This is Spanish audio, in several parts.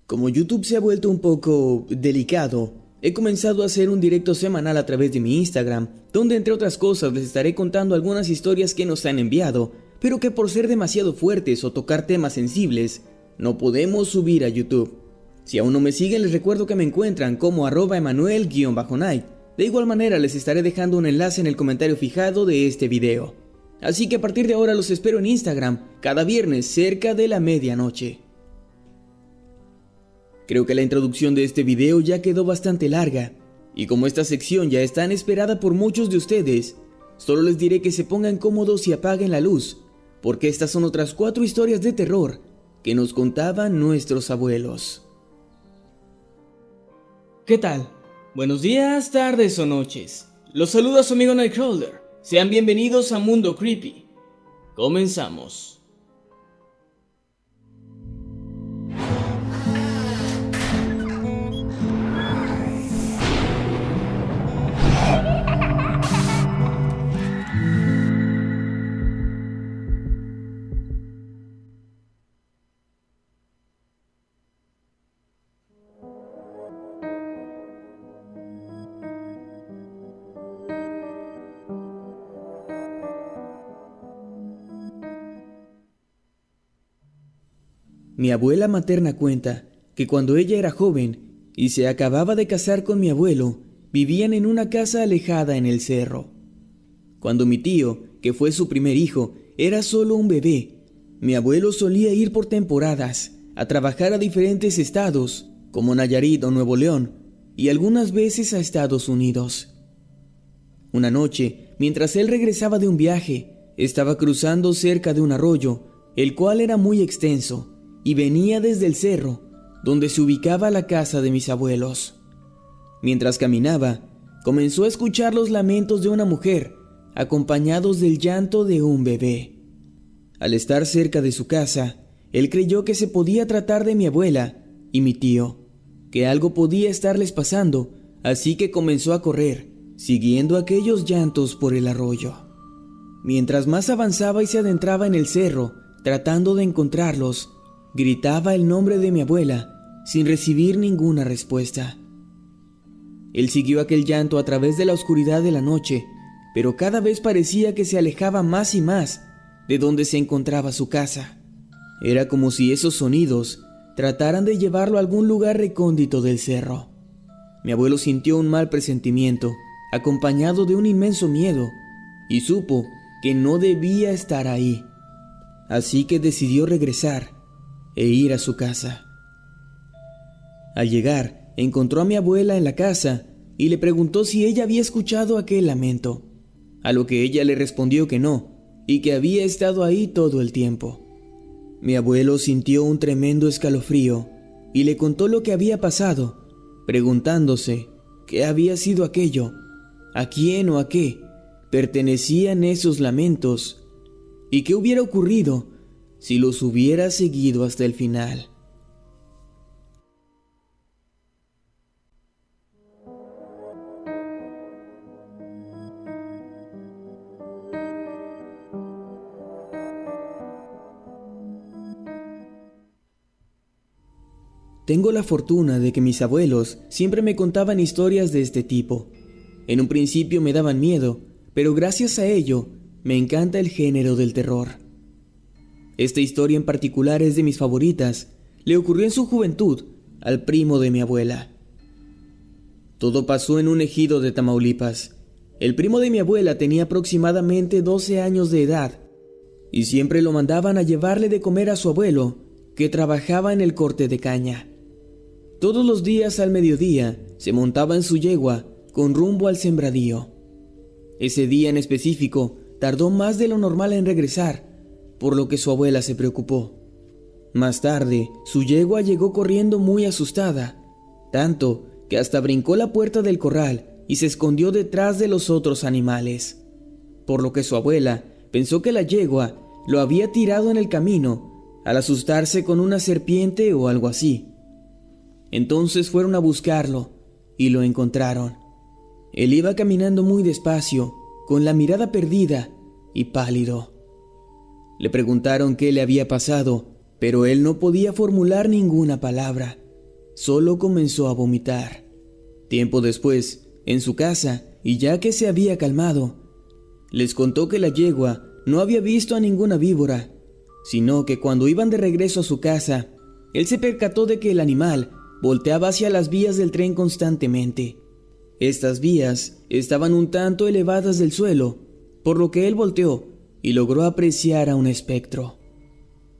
Como YouTube se ha vuelto un poco delicado, he comenzado a hacer un directo semanal a través de mi Instagram, donde entre otras cosas les estaré contando algunas historias que nos han enviado, pero que por ser demasiado fuertes o tocar temas sensibles, no podemos subir a YouTube. Si aún no me siguen, les recuerdo que me encuentran como @Emanuel_Night. De igual manera les estaré dejando un enlace en el comentario fijado de este video. Así que a partir de ahora los espero en Instagram cada viernes cerca de la medianoche. Creo que la introducción de este video ya quedó bastante larga, y como esta sección ya es tan esperada por muchos de ustedes, solo les diré que se pongan cómodos y apaguen la luz, porque estas son otras 4 historias de terror que nos contaban nuestros abuelos. ¿Qué tal? Buenos días, tardes o noches. Los saluda su amigo Nightcrawler. Sean bienvenidos a Mundo Creepy. Comenzamos. Mi abuela materna cuenta que cuando ella era joven y se acababa de casar con mi abuelo, vivían en una casa alejada en el cerro. Cuando mi tío, que fue su primer hijo, era solo un bebé, mi abuelo solía ir por temporadas a trabajar a diferentes estados, como Nayarit o Nuevo León, y algunas veces a Estados Unidos. Una noche, mientras él regresaba de un viaje, estaba cruzando cerca de un arroyo, el cual era muy extenso, y venía desde el cerro, donde se ubicaba la casa de mis abuelos. Mientras caminaba, comenzó a escuchar los lamentos de una mujer, acompañados del llanto de un bebé. Al estar cerca de su casa, él creyó que se podía tratar de mi abuela y mi tío, que algo podía estarles pasando, así que comenzó a correr, siguiendo aquellos llantos por el arroyo. Mientras más avanzaba y se adentraba en el cerro, tratando de encontrarlos, gritaba el nombre de mi abuela, sin recibir ninguna respuesta. Él siguió aquel llanto a través de la oscuridad de la noche, pero cada vez parecía que se alejaba más y más de donde se encontraba su casa. Era como si esos sonidos trataran de llevarlo a algún lugar recóndito del cerro. Mi abuelo sintió un mal presentimiento, acompañado de un inmenso miedo, y supo que no debía estar ahí. Así que decidió regresar e ir a su casa. Al llegar, encontró a mi abuela en la casa y le preguntó si ella había escuchado aquel lamento, a lo que ella le respondió que no, y que había estado ahí todo el tiempo. Mi abuelo sintió un tremendo escalofrío y le contó lo que había pasado, preguntándose qué había sido aquello, a quién o a qué pertenecían esos lamentos, y qué hubiera ocurrido si los hubiera seguido hasta el final. Tengo la fortuna de que mis abuelos siempre me contaban historias de este tipo. En un principio me daban miedo, pero gracias a ello me encanta el género del terror. Esta historia en particular es de mis favoritas. Le ocurrió en su juventud al primo de mi abuela. Todo pasó en un ejido de Tamaulipas. El primo de mi abuela tenía aproximadamente 12 años de edad y siempre lo mandaban a llevarle de comer a su abuelo, que trabajaba en el corte de caña. Todos los días al mediodía se montaba en su yegua con rumbo al sembradío. Ese día en específico tardó más de lo normal en regresar, por lo que su abuela se preocupó. Más tarde, su yegua llegó corriendo muy asustada, tanto que hasta brincó la puerta del corral y se escondió detrás de los otros animales, por lo que su abuela pensó que la yegua lo había tirado en el camino al asustarse con una serpiente o algo así. Entonces fueron a buscarlo y lo encontraron. Él iba caminando muy despacio, con la mirada perdida y pálido. Le preguntaron qué le había pasado, pero él no podía formular ninguna palabra, solo comenzó a vomitar. Tiempo después, en su casa, y ya que se había calmado, les contó que la yegua no había visto a ninguna víbora, sino que cuando iban de regreso a su casa, él se percató de que el animal volteaba hacia las vías del tren constantemente. Estas vías estaban un tanto elevadas del suelo, por lo que él volteó y logró apreciar a un espectro.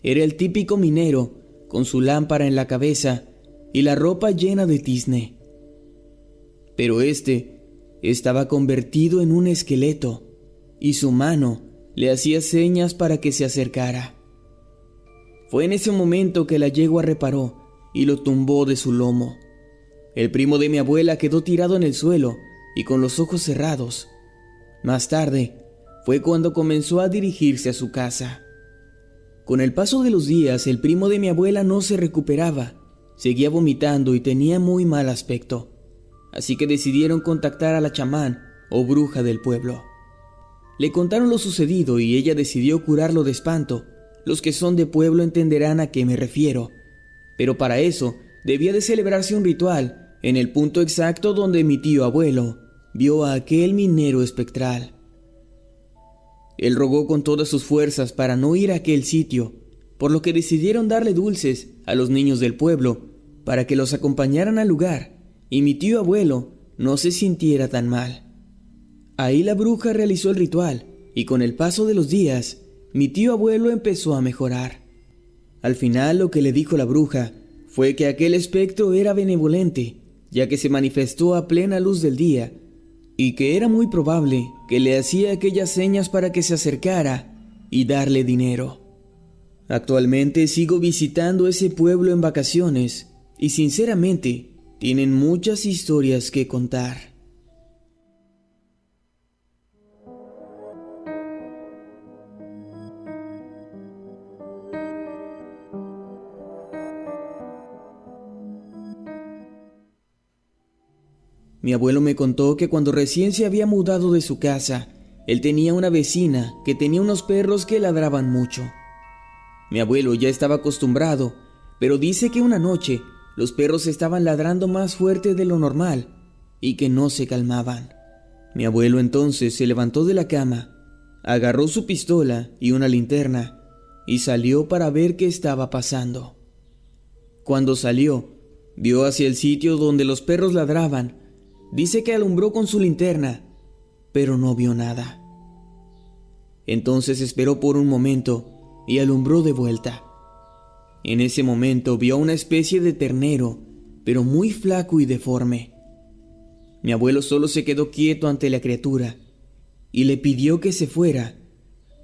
Era el típico minero, con su lámpara en la cabeza y la ropa llena de tizne. Pero este estaba convertido en un esqueleto, y su mano le hacía señas para que se acercara. Fue en ese momento que la yegua reparó y lo tumbó de su lomo. El primo de mi abuela quedó tirado en el suelo y con los ojos cerrados. Más tarde, fue cuando comenzó a dirigirse a su casa. Con el paso de los días, el primo de mi abuela no se recuperaba, seguía vomitando y tenía muy mal aspecto. Así que decidieron contactar a la chamán o bruja del pueblo. Le contaron lo sucedido y ella decidió curarlo de espanto. Los que son de pueblo entenderán a qué me refiero. Pero para eso debía de celebrarse un ritual en el punto exacto donde mi tío abuelo vio a aquel minero espectral. Él rogó con todas sus fuerzas para no ir a aquel sitio, por lo que decidieron darle dulces a los niños del pueblo para que los acompañaran al lugar y mi tío abuelo no se sintiera tan mal. Ahí la bruja realizó el ritual y con el paso de los días, mi tío abuelo empezó a mejorar. Al final lo que le dijo la bruja fue que aquel espectro era benevolente, ya que se manifestó a plena luz del día, y que era muy probable que le hacía aquellas señas para que se acercara y darle dinero. Actualmente sigo visitando ese pueblo en vacaciones y sinceramente tienen muchas historias que contar. Mi abuelo me contó que cuando recién se había mudado de su casa, él tenía una vecina que tenía unos perros que ladraban mucho. Mi abuelo ya estaba acostumbrado, pero dice que una noche los perros estaban ladrando más fuerte de lo normal y que no se calmaban. Mi abuelo entonces se levantó de la cama, agarró su pistola y una linterna y salió para ver qué estaba pasando. Cuando salió, vio hacia el sitio donde los perros ladraban. Dice que alumbró con su linterna, pero no vio nada. Entonces esperó por un momento y alumbró de vuelta. En ese momento vio una especie de ternero, pero muy flaco y deforme. Mi abuelo solo se quedó quieto ante la criatura y le pidió que se fuera,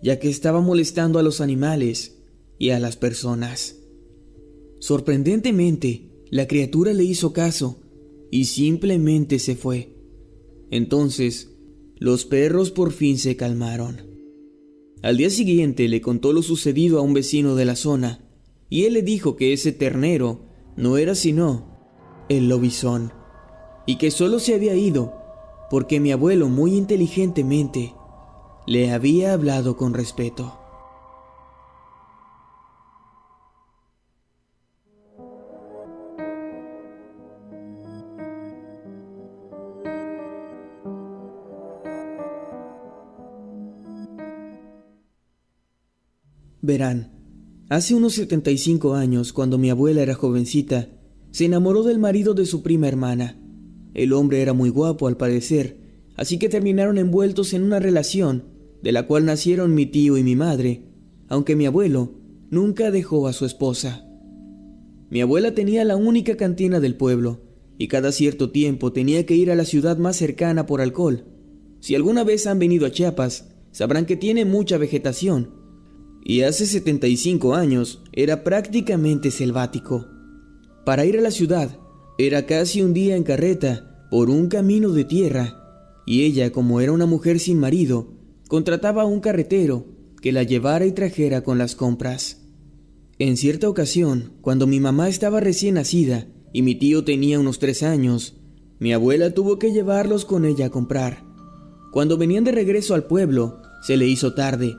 ya que estaba molestando a los animales y a las personas. Sorprendentemente, la criatura le hizo caso y simplemente se fue. Entonces, los perros por fin se calmaron. Al día siguiente le contó lo sucedido a un vecino de la zona, y él le dijo que ese ternero no era sino el lobizón, y que solo se había ido porque mi abuelo muy inteligentemente le había hablado con respeto. Verán, hace unos 75 años, cuando mi abuela era jovencita, se enamoró del marido de su prima hermana. El hombre era muy guapo al parecer, así que terminaron envueltos en una relación de la cual nacieron mi tío y mi madre, aunque mi abuelo nunca dejó a su esposa. Mi abuela tenía la única cantina del pueblo y cada cierto tiempo tenía que ir a la ciudad más cercana por alcohol. Si alguna vez han venido a Chiapas, sabrán que tiene mucha vegetación, y hace 75 años era prácticamente selvático. Para ir a la ciudad era casi un día en carreta por un camino de tierra, y ella, como era una mujer sin marido, contrataba a un carretero que la llevara y trajera con las compras. En cierta ocasión, cuando mi mamá estaba recién nacida y mi tío tenía unos 3 años, mi abuela tuvo que llevarlos con ella a comprar. Cuando venían de regreso al pueblo, se le hizo tarde.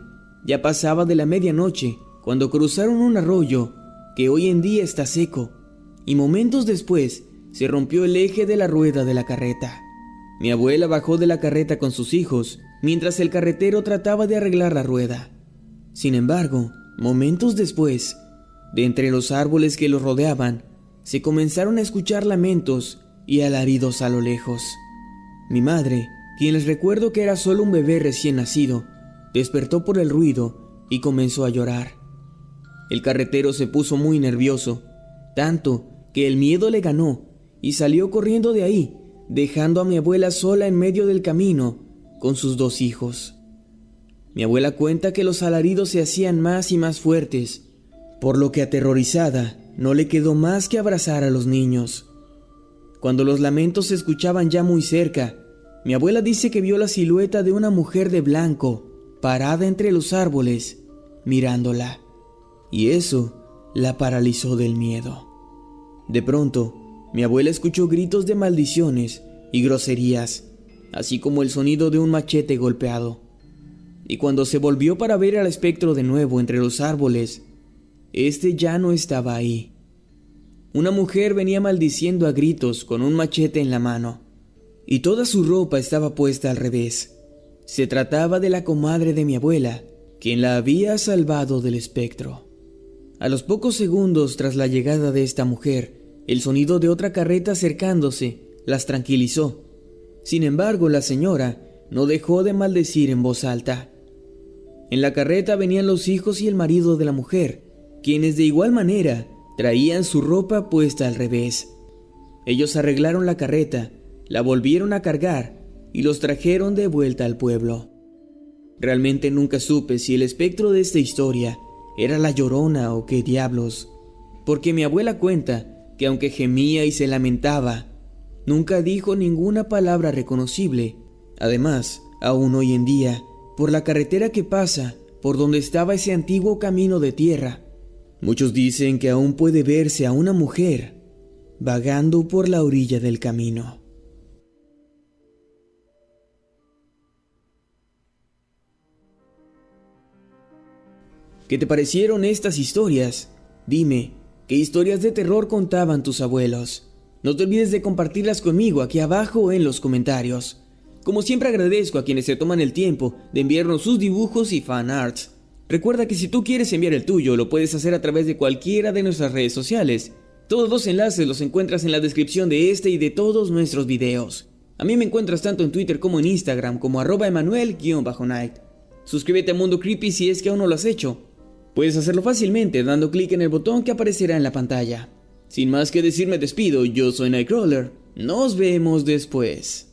Ya pasaba de la medianoche cuando cruzaron un arroyo que hoy en día está seco y momentos después se rompió el eje de la rueda de la carreta. Mi abuela bajó de la carreta con sus hijos, mientras el carretero trataba de arreglar la rueda. Sin embargo, momentos después, de entre los árboles que los rodeaban, se comenzaron a escuchar lamentos y alaridos a lo lejos. Mi madre, quien les recuerdo que era solo un bebé recién nacido, despertó por el ruido y comenzó a llorar. El carretero se puso muy nervioso, tanto que el miedo le ganó y salió corriendo de ahí, dejando a mi abuela sola en medio del camino con sus 2 hijos. Mi abuela cuenta que los alaridos se hacían más y más fuertes, por lo que aterrorizada no le quedó más que abrazar a los niños. Cuando los lamentos se escuchaban ya muy cerca, mi abuela dice que vio la silueta de una mujer de blanco parada entre los árboles, mirándola, y eso la paralizó del miedo. De pronto, mi abuela escuchó gritos de maldiciones y groserías, así como el sonido de un machete golpeado. Y cuando se volvió para ver al espectro de nuevo entre los árboles, este ya no estaba ahí. Una mujer venía maldiciendo a gritos con un machete en la mano, y toda su ropa estaba puesta al revés. Se trataba de la comadre de mi abuela, quien la había salvado del espectro. A los pocos segundos tras la llegada de esta mujer, el sonido de otra carreta acercándose las tranquilizó. Sin embargo, la señora no dejó de maldecir en voz alta. En la carreta venían los hijos y el marido de la mujer, quienes de igual manera traían su ropa puesta al revés. Ellos arreglaron la carreta, la volvieron a cargar y los trajeron de vuelta al pueblo. Realmente nunca supe si el espectro de esta historia era la Llorona o qué diablos, porque mi abuela cuenta que aunque gemía y se lamentaba, nunca dijo ninguna palabra reconocible. Además, aún hoy en día, por la carretera que pasa por donde estaba ese antiguo camino de tierra, muchos dicen que aún puede verse a una mujer vagando por la orilla del camino. ¿Qué te parecieron estas historias? Dime, ¿qué historias de terror contaban tus abuelos? No te olvides de compartirlas conmigo aquí abajo en los comentarios. Como siempre agradezco a quienes se toman el tiempo de enviarnos sus dibujos y fan arts. Recuerda que si tú quieres enviar el tuyo, lo puedes hacer a través de cualquiera de nuestras redes sociales. Todos los enlaces los encuentras en la descripción de este y de todos nuestros videos. A mí me encuentras tanto en Twitter como en Instagram como @Emanuel_Night. Suscríbete a Mundo Creepy si es que aún no lo has hecho. Puedes hacerlo fácilmente dando clic en el botón que aparecerá en la pantalla. Sin más que decir, me despido. Yo soy Nightcrawler. Nos vemos después.